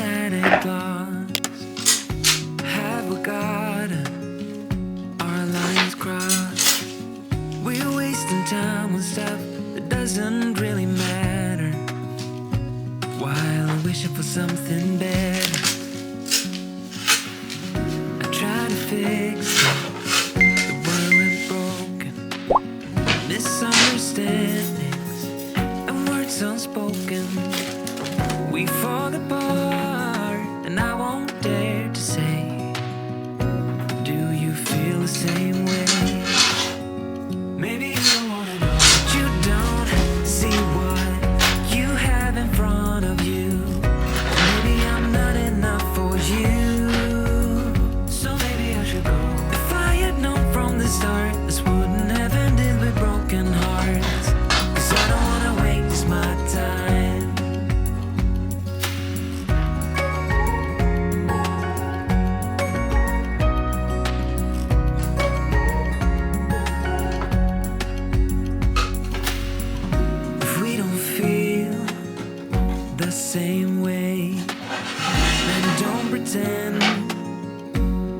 Santa Claus. Have we got our lines crossed? We're wasting time on stuff that doesn't really matter, while wishing for something better. I try to fix the world broken, misunderstandings and words unspoken. We fall apart, and I won't dare to say, do you feel the same way? Maybe you don't wanna know, but you don't see what you have in front of you. Maybe I'm not enough for you, so maybe I should go. If I had known from the start, this wouldn't have ended with broken hearts. 'Cause I don't wanna waste my time. The same way, then don't pretend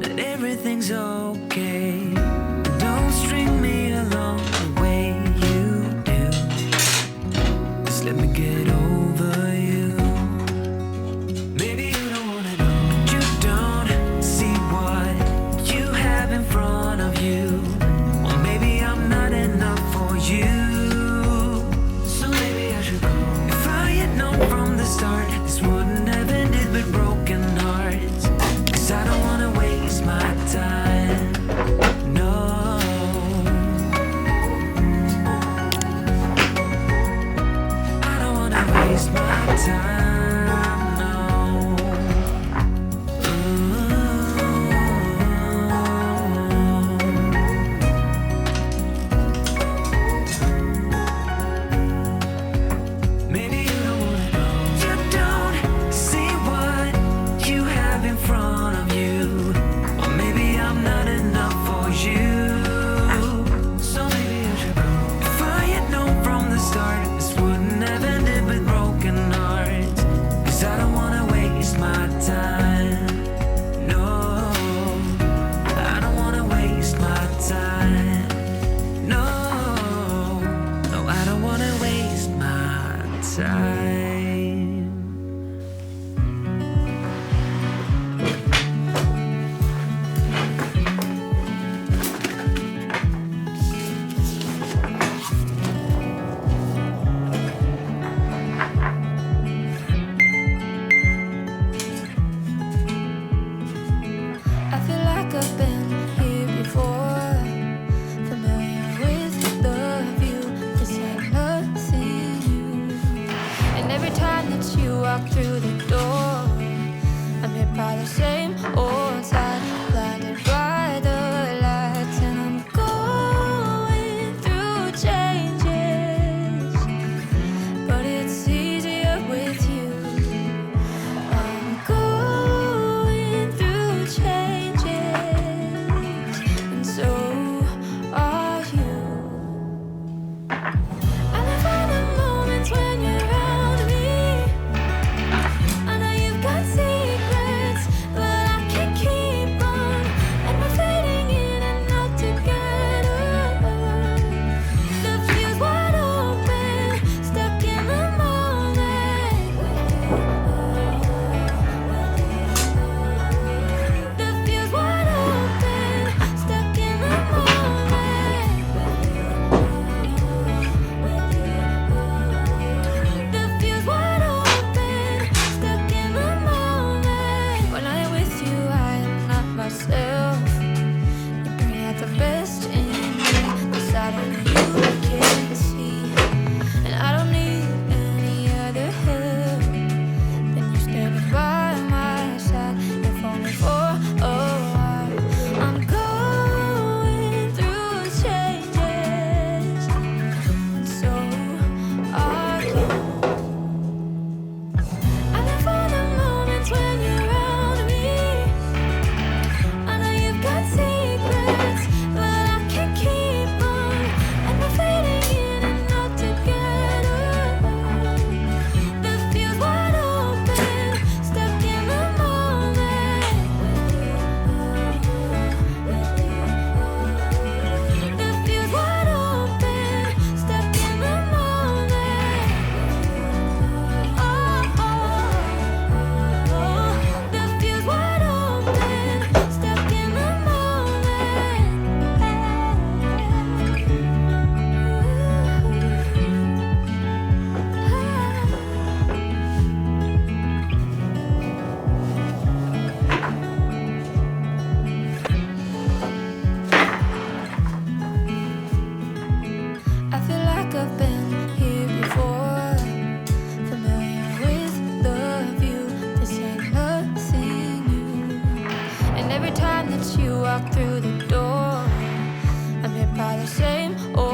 that everything's okay. Don't string me along the way you do. Just let me get over you. Maybe you don't wanna know, but you don't see what you have in front of you. Or maybe I'm not enough for you, so maybe I should go. If I had known from the start, this wouldn't have ended with broken hearts. 'Cause I don't wanna waste my time. as you walk through the door. I'm hit by the same old